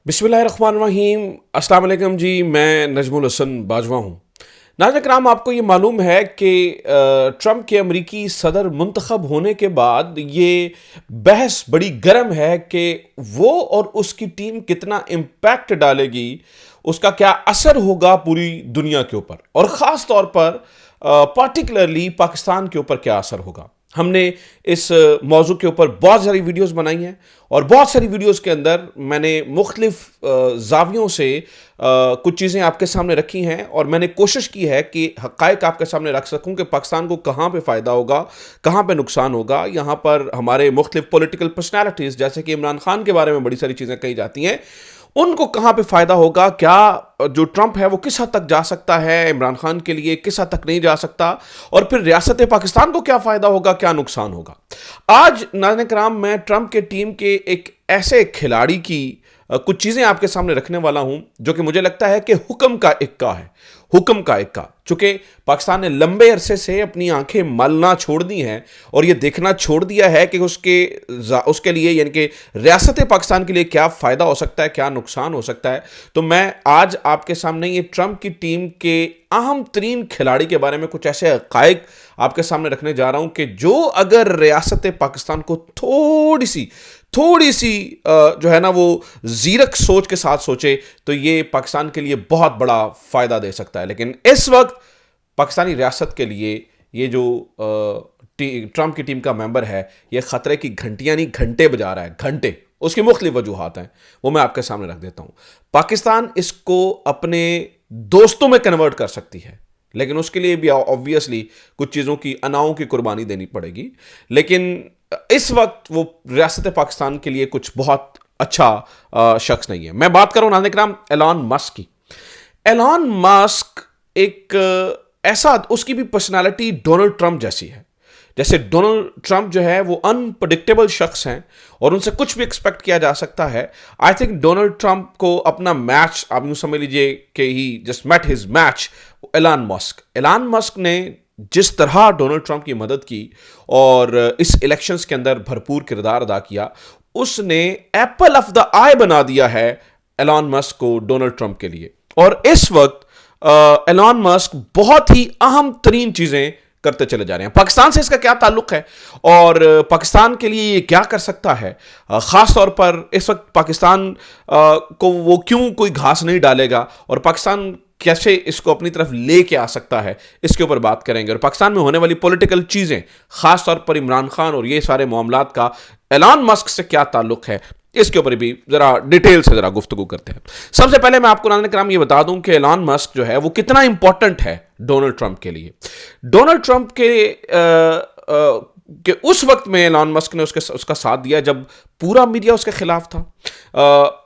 बिस्मिल्लाहिर्रहमानिर्रहीम। अस्सलाम वालेकुम जी, मैं नजमुल हसन बाजवा हूँ। नाज़रीन कराम, आपको ये मालूम है कि ट्रंप के अमरीकी सदर मुंतखब होने के बाद ये बहस बड़ी गर्म है कि वो और उसकी टीम कितना इम्पैक्ट डालेगी, उसका क्या असर होगा पूरी दुनिया के ऊपर और ख़ास तौर पर पार्टिकुलरली पाकिस्तान के ऊपर क्या असर होगा। हमने इस मौजू के ऊपर बहुत सारी वीडियोस बनाई हैं और बहुत सारी वीडियोस के अंदर मैंने मुख्तलिफ जावियों से कुछ चीज़ें आपके सामने रखी हैं और मैंने कोशिश की है कि हक़ाइक़ आपके सामने रख सकूं कि पाकिस्तान को कहाँ पे फ़ायदा होगा, कहाँ पे नुकसान होगा। यहाँ पर हमारे मुख्तलिफ पॉलिटिकल पर्सनैलिटीज़ जैसे कि इमरान खान के बारे में बड़ी सारी चीज़ें कही जाती हैं, उनको कहाँ पे फ़ायदा होगा, क्या जो ट्रंप है वो किस हद तक जा सकता है इमरान खान के लिए, किस हद तक नहीं जा सकता, और फिर रियासत पाकिस्तान को क्या फ़ायदा होगा, क्या नुकसान होगा। आज नाज़रीन कराम, मैं ट्रंप के टीम के एक ऐसे खिलाड़ी की कुछ चीज़ें आपके सामने रखने वाला हूं जो कि मुझे लगता है कि हुक्म का इक्का है। हुक्म का इक्का, चूंकि पाकिस्तान ने लंबे अरसे से अपनी आंखें मलना छोड़ दी हैं और यह देखना छोड़ दिया है कि उसके लिए यानी कि रियासत पाकिस्तान के लिए क्या फ़ायदा हो सकता है, क्या नुकसान हो सकता है। तो मैं आज आपके सामने ये ट्रंप की टीम के अहम तरीन खिलाड़ी के बारे में कुछ ऐसे हक़ाइक़ आपके सामने रखने जा रहा हूं कि जो अगर रियासत पाकिस्तान को थोड़ी सी जो है ना वो जीरक सोच के साथ सोचे तो ये पाकिस्तान के लिए बहुत बड़ा फ़ायदा दे सकता है। लेकिन इस वक्त पाकिस्तानी रियासत के लिए ये जो ट्रंप की टीम का मेंबर है, ये ख़तरे की घंटियां नहीं घंटे बजा रहा है, घंटे। उसकी मुख्तलिफ वजूहात हैं, वो मैं आपके सामने रख देता हूं। पाकिस्तान इसको अपने दोस्तों में कन्वर्ट कर सकती है, लेकिन उसके लिए भी ऑब्वियसली कुछ चीज़ों की अनाओं की कुर्बानी देनी पड़ेगी। लेकिन इस वक्त वो रियासत पाकिस्तान के लिए कुछ बहुत अच्छा शख्स नहीं है। मैं बात कर रहा हूं नाज़रीन कराम एलन मस्क की। एलन मस्क एक ऐसा, उसकी भी पर्सनालिटी डोनाल्ड ट्रंप जैसी है। जैसे डोनाल्ड ट्रंप जो है वो अनप्रडिक्टेबल शख्स हैं और उनसे कुछ भी एक्सपेक्ट किया जा सकता है। आई थिंक डोनाल्ड ट्रंप को अपना मैच, आप यूं समझ लीजिए कि he just met his match Elon Musk ने जिस तरह डोनाल्ड ट्रंप की मदद की और इस इलेक्शंस के अंदर भरपूर किरदार अदा किया, उसने एप्पल ऑफ द आई बना दिया है एलन मस्क को डोनाल्ड ट्रंप के लिए। और इस वक्त एलन मस्क बहुत ही अहम तरीन चीजें करते चले जा रहे हैं। पाकिस्तान से इसका क्या ताल्लुक है और पाकिस्तान के लिए ये क्या कर सकता है, खास तौर पर इस वक्त पाकिस्तान को वो क्यों कोई घास नहीं डालेगा और पाकिस्तान कैसे इसको अपनी तरफ लेके आ सकता है, इसके ऊपर बात करेंगे। और पाकिस्तान में होने वाली पॉलिटिकल चीजें, खास तौर पर इमरान खान और ये सारे मामलात का एलन मस्क से क्या ताल्लुक है, इसके ऊपर भी जरा डिटेल से जरा गुफ्तगू करते हैं। सबसे पहले मैं आपको नाज़रीन कराम ये बता दूं कि एलन मस्क जो है वो कितना इंपॉर्टेंट है डोनाल्ड ट्रंप के लिए। डोनाल्ड ट्रंप के उस वक्त में एलन मस्क ने उसका साथ दिया जब पूरा मीडिया उसके खिलाफ था।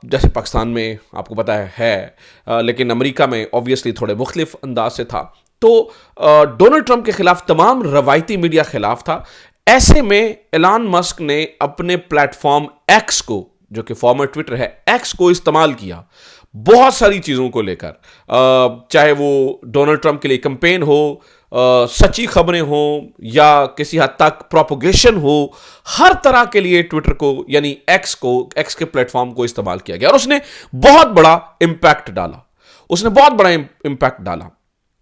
जैसे पाकिस्तान में आपको पता है, लेकिन अमेरिका में ऑब्वियसली थोड़े मुख्तलिफ अंदाज से था। तो डोनाल्ड ट्रंप के खिलाफ तमाम रवायती मीडिया खिलाफ था। ऐसे में एलन मस्क ने अपने प्लेटफॉर्म एक्स को, जो कि फॉर्मर ट्विटर है, एक्स को इस्तेमाल किया बहुत सारी चीज़ों को लेकर, चाहे वो डोनाल्ड ट्रंप के लिए कैंपेन हो, सच्ची खबरें हो या किसी हद तक प्रोपोगेशन हो, हर तरह के लिए ट्विटर को यानी एक्स के प्लेटफॉर्म को इस्तेमाल किया गया और उसने बहुत बड़ा इंपैक्ट डाला।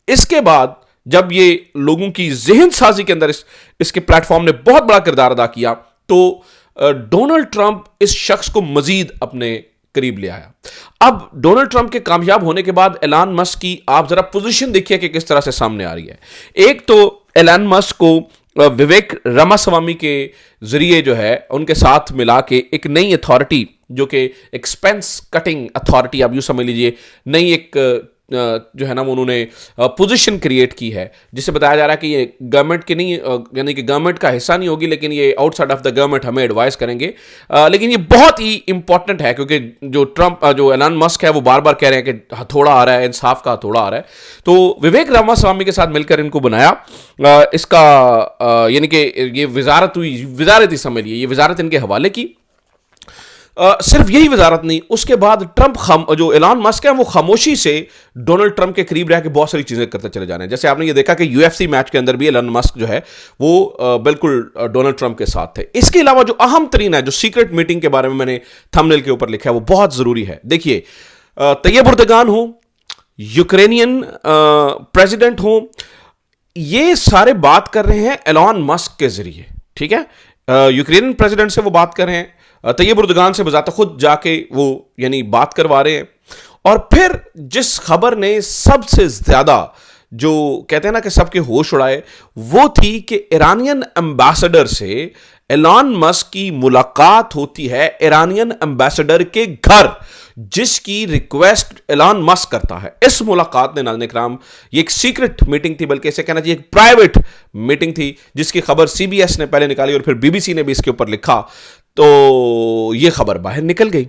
इसके बाद जब ये लोगों की ज़हन साजी के अंदर इसके प्लेटफॉर्म ने बहुत बड़ा किरदार अदा किया, तो डोनाल्ड ट्रंप इस शख्स को मजीद अपने करीब ले आया। अब डोनाल्ड ट्रंप के कामयाब होने के बाद एलन मस्क की आप जरा पोजीशन देखिए कि किस तरह से सामने आ रही है। एक तो एलन मस्क को विवेक रामास्वामी के जरिए जो है उनके साथ मिला के एक नई अथॉरिटी, जो कि एक्सपेंस कटिंग अथॉरिटी, आप यूं समझ लीजिए नई एक जो है ना वो उन्होंने पोजीशन क्रिएट की है, जिसे बताया जा रहा है कि ये गवर्नमेंट की नहीं, यानी कि गवर्नमेंट का हिस्सा नहीं होगी, लेकिन ये आउटसाइड ऑफ द गवर्नमेंट हमें एडवाइस करेंगे। लेकिन ये बहुत ही इंपॉर्टेंट है क्योंकि जो एलन मस्क है वो बार बार कह रहे हैं कि हथौड़ा आ रहा है, इंसाफ का हथौड़ा आ रहा है। तो विवेक रामास्वामी के साथ मिलकर इनको बनाया। इसका यानी कि ये वजारत ही समझ लीजिए, ये वजारत इनके हवाले की। सिर्फ यही वजारत नहीं, उसके बाद ट्रंप जो एलन मस्क है वो खामोशी से डोनाल्ड ट्रंप के करीब रह के बहुत सारी चीजें करते चले जा रहे हैं। जैसे आपने ये देखा कि यूएफसी मैच के अंदर भी एलन मस्क जो है वो बिल्कुल डोनाल्ड ट्रंप के साथ थे। इसके अलावा जो अहम तरीन है, जो सीक्रेट मीटिंग के बारे में मैंने थंबनेल के ऊपर लिखा है, वो बहुत जरूरी है। देखिए, तैयब उर्दगान हो, यूक्रेनियन प्रेसिडेंट हो, ये सारे बात कर रहे हैं एलन मस्क के जरिए। ठीक है, यूक्रेनियन प्रेसिडेंट से वो बात कर रहे हैं, तैयब उर्दगान से बजाते खुद जाके वो यानी बात करवा रहे हैं। और फिर जिस खबर ने सबसे ज्यादा जो कहते हैं ना कि सबके होश उड़ाए, वो थी कि ईरानियन एम्बेसडर से एलन मस्क की मुलाकात होती है, ईरानियन एम्बेसडर के घर, जिसकी रिक्वेस्ट एलन मस्क करता है। इस मुलाकात ने नाज़रीन इकराम, ये एक सीक्रेट मीटिंग थी, बल्कि इसे कहना चाहिए एक प्राइवेट मीटिंग थी, जिसकी खबर सीबीएस ने पहले निकाली और फिर बीबीसी ने भी इसके ऊपर लिखा, तो ये खबर बाहर निकल गई।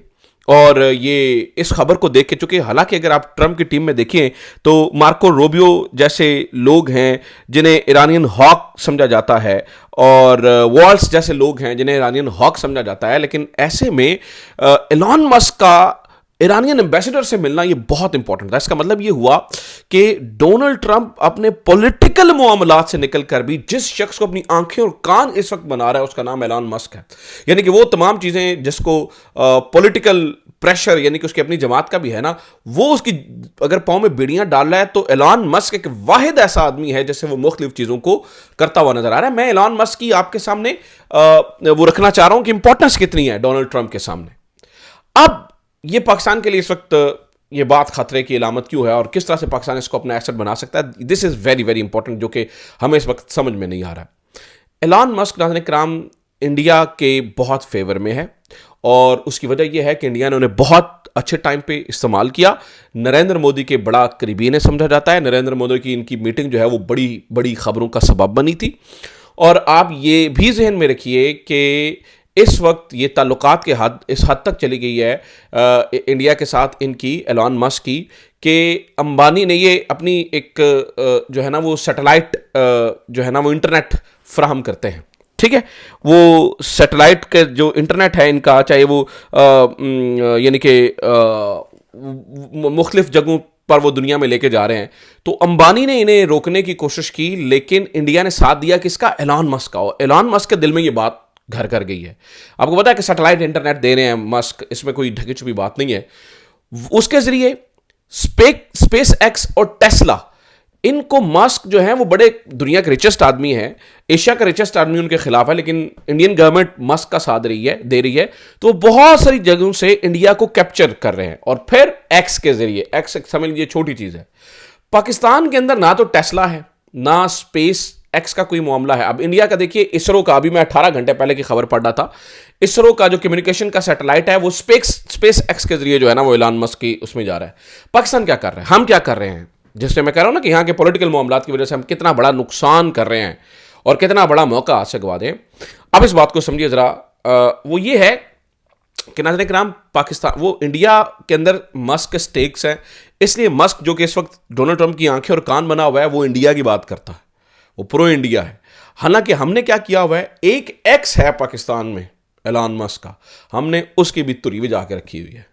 और ये इस खबर को देख के, चूंकि हालांकि अगर आप ट्रंप की टीम में देखें तो मार्को रूबियो जैसे लोग हैं जिन्हें ईरानियन हॉक समझा जाता है, और वॉल्स जैसे लोग हैं जिन्हें ईरानियन हॉक समझा जाता है, लेकिन ऐसे में एलन मस्क का ईरानियन एम्बेसडर से मिलना ये बहुत इंपॉर्टेंट था। इसका मतलब ये हुआ कि डोनाल्ड ट्रंप अपने पॉलिटिकल मामलात से निकलकर भी जिस शख्स को अपनी आंखें और कान इस वक्त बना रहा है, उसका नाम एलन मस्क है। यानी कि वो तमाम चीजें जिसको पॉलिटिकल प्रेशर, यानी कि उसकी अपनी जमात का भी है ना, वो उसकी अगर पांव में बेड़ियां डाल रहा है, तो एलन मस्क एक वाहिद ऐसा आदमी है जिससे वो मुख्तलिफ चीजों को करता हुआ नजर आ रहा है। मैं एलन मस्क की आपके सामने वो रखना चाह रहा हूं कि इंपॉर्टेंस कितनी है डोनाल्ड ट्रंप के सामने। अब ये पाकिस्तान के लिए इस वक्त ये बात खतरे की अलामत क्यों है और किस तरह से पाकिस्तान इसको अपना एसेट बना सकता है, this is very very important, जो कि हमें इस वक्त समझ में नहीं आ रहा है। एलन मस्क नाज़रीन किराम इंडिया के बहुत फेवर में है, और उसकी वजह यह है कि इंडिया ने उन्हें बहुत अच्छे टाइम पे इस्तेमाल किया। नरेंद्र मोदी के बड़ा करीबी ने समझा जाता है। नरेंद्र मोदी की इनकी मीटिंग जो है वो बड़ी बड़ी खबरों का सबब बनी थी। और आप ये भी जहन में रखिए कि इस वक्त ये ताल्लुकात के इस हद तक चली गई है इंडिया के साथ इनकी, एलन मस्क की, कि अंबानी ने ये अपनी एक जो है ना वो सैटेलाइट जो है ना वो इंटरनेट फ्राहम करते हैं। ठीक है, वो सैटेलाइट के जो इंटरनेट है इनका, चाहे वो यानी कि मुख्तलिफ जगहों पर वो दुनिया में लेके जा रहे हैं, तो अंबानी ने इन्हें रोकने की कोशिश की, लेकिन इंडिया ने साथ दिया किसका? एलन मस्क का। एलन मस्क के दिल में ये बात घर कर गई है। आपको पता है कि सैटेलाइट इंटरनेट दे रहे हैं मस्क, इसमें कोई ढकी छुपी बात नहीं है। उसके जरिए स्पेस एक्स और टेस्ला, इनको मस्क जो है वो बड़े दुनिया के रिचेस्ट आदमी हैं, एशिया का रिचेस्ट आदमी उनके खिलाफ है, लेकिन इंडियन गवर्नमेंट मस्क का साथ दे रही है, तो बहुत सारी जगहों से इंडिया को कैप्चर कर रहे हैं। और फिर एक्स के जरिए, एक्स समझ लीजिए छोटी चीज है, पाकिस्तान के अंदर ना तो टेस्ला है ना स्पेस एक्स का कोई मामला है। अब इंडिया का देखिए, इसरो का, अभी मैं 18 घंटे पहले की खबर पढ़ रहा था, इसरो का जो कम्युनिकेशन का सैटेलाइट है वो स्पेस एक्स के जरिए जो है ना वो एलन मस्क की उसमें जा रहा है। पाकिस्तान क्या कर रहा है, हम क्या कर रहे हैं, जिससे मैं कह रहा हूं ना कि यहाँ के पॉलिटिकल मामलात की वजह से हम कितना बड़ा नुकसान कर रहे हैं और कितना बड़ा मौका आज से गवा दें। अब इस बात को समझिए जरा, वो ये है कि नाज़रीन किराम, पाकिस्तान वो इंडिया के अंदर मस्क के स्टेक्स हैं, इसलिए मस्क जो कि इस वक्त डोनाल्ड ट्रंप की आंखें और कान बना हुआ है, वो इंडिया की बात करता है, वो प्रो इंडिया है। हालांकि हमने क्या किया हुआ है, एक एक्स है पाकिस्तान में एलन मस्क का, हमने उसकी भी तुरी भी जाके रखी हुई है।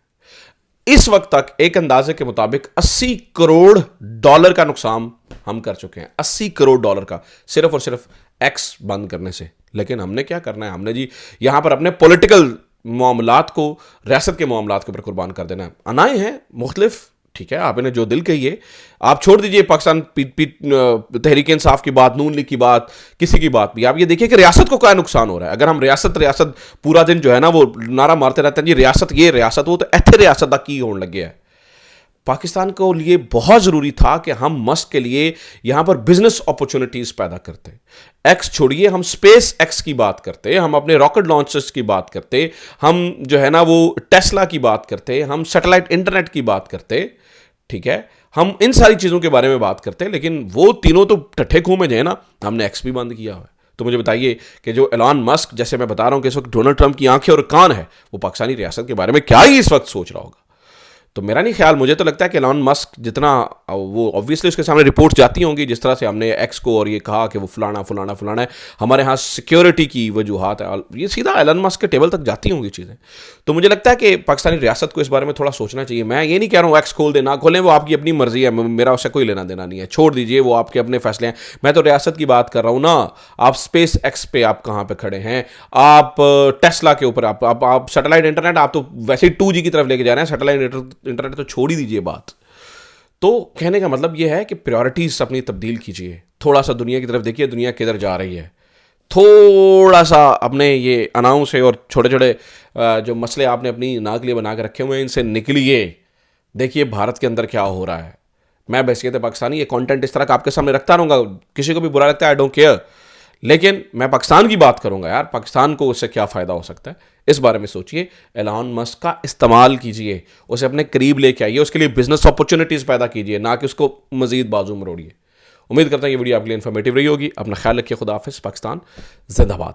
इस वक्त तक एक अंदाजे के मुताबिक 80 करोड़ डॉलर का नुकसान हम कर चुके हैं, 80 करोड़ डॉलर का, सिर्फ और सिर्फ एक्स बंद करने से। लेकिन हमने क्या करना है, हमने जी यहां पर अपने पॉलिटिकल मामलात को, रियासत के मामलात के ऊपर कुर्बान कर देना है। अनाए हैं मुख्तलिफ, ठीक है, आप इन्हें जो दिल कहिए, आप छोड़ दीजिए पाकिस्तान तहरीक इंसाफ की बात, नून लीग की बात, किसी की बात भी। आप ये देखिए कि रियासत को क्या नुकसान हो रहा है। अगर हम रियासत पूरा दिन जो है ना वो नारा मारते रहते हैं जी रियासत ये रियासत वो, तो इतने रियासत का की होने लगे है। पाकिस्तान को लिए बहुत ज़रूरी था कि हम मस्क के लिए यहाँ पर बिजनेस अपॉर्चुनिटीज़ पैदा करते। एक्स छोड़िए, हम स्पेस एक्स की बात करते, हम अपने रॉकेट लॉन्चर्स की बात करते, हम जो है ना वो टेस्ला की बात करते, हम सैटेलाइट इंटरनेट की बात करते, ठीक है, हम इन सारी चीज़ों के बारे में बात करते, लेकिन वो तीनों तो टट्ठे खूह में जाए ना, हमने एक्स भी बंद किया हुआ है। तो मुझे बताइए कि जो एलन मस्क, जैसे मैं बता रहा हूँ कि इस वक्त डोनाल्ड ट्रंप की आंखें और कान है, वो पाकिस्तानी रियासत के बारे में क्या ही इस वक्त सोच रहा होगा। तो मेरा नहीं ख्याल, मुझे तो लगता है कि एलॉन मस्क जितना, वो ऑब्वियसली उसके सामने रिपोर्ट्स जाती होंगी, जिस तरह से हमने एक्स को और ये कहा कि वो फलाना फलाना फलाना है, हमारे यहाँ सिक्योरिटी की वजूहत है, ये सीधा एलन मस्क के टेबल तक जाती होंगी चीज़ें। तो मुझे लगता है कि पाकिस्तानी रियासत को इस बारे में थोड़ा सोचना चाहिए। मैं ये नहीं कह रहा हूँ एक्स खोल दे ना खोलें, वो आपकी अपनी मर्जी है, मेरा उससे कोई लेना देना नहीं है, छोड़ दीजिए, वो आपके अपने फैसले हैं। मैं तो रियासत की बात कर रहा हूँ ना। आप स्पेस एक्स पे आप कहाँ पे खड़े हैं, आप टेस्ला के ऊपर, आप सैटेलाइट इंटरनेट, आप तो वैसे ही 2G की तरफ लेके जा रहे हैं, सैटेलाइट इंटरनेट तो छोड़ ही दीजिए बात। तो कहने का मतलब यह है कि प्रायोरिटीज अपनी तब्दील कीजिए, थोड़ा सा दुनिया की तरफ देखिए, दुनिया किधर जा रही है, थोड़ा सा अपने ये अनाउंस है और छोटे छोटे जो मसले आपने अपनी नाक लिए बना के रखे हुए हैं, इनसे निकलिए, देखिए भारत के अंदर क्या हो रहा है। मैं बहसीत पाकिस्तानी ये कंटेंट इस तरह का आपके सामने रखता रहूँगा, किसी को भी बुरा लगता है आई डोंट केयर, लेकिन मैं पाकिस्तान की बात करूंगा यार, पाकिस्तान को उससे क्या फ़ायदा हो सकता है, इस बारे में सोचिए। एलॉन मस्क का इस्तेमाल कीजिए, उसे अपने करीब लेके आइए, उसके लिए बिजनेस अपॉर्चुनिटीज़ पैदा कीजिए, ना कि उसको मजीद बाजू मरोड़िए। उम्मीद करता हूँ ये वीडियो आपके लिए इन्फॉर्मेटिव रही होगी। अपना ख्याल रखिए, खुदा हाफिज़, पाकिस्तान जिंदाबाद।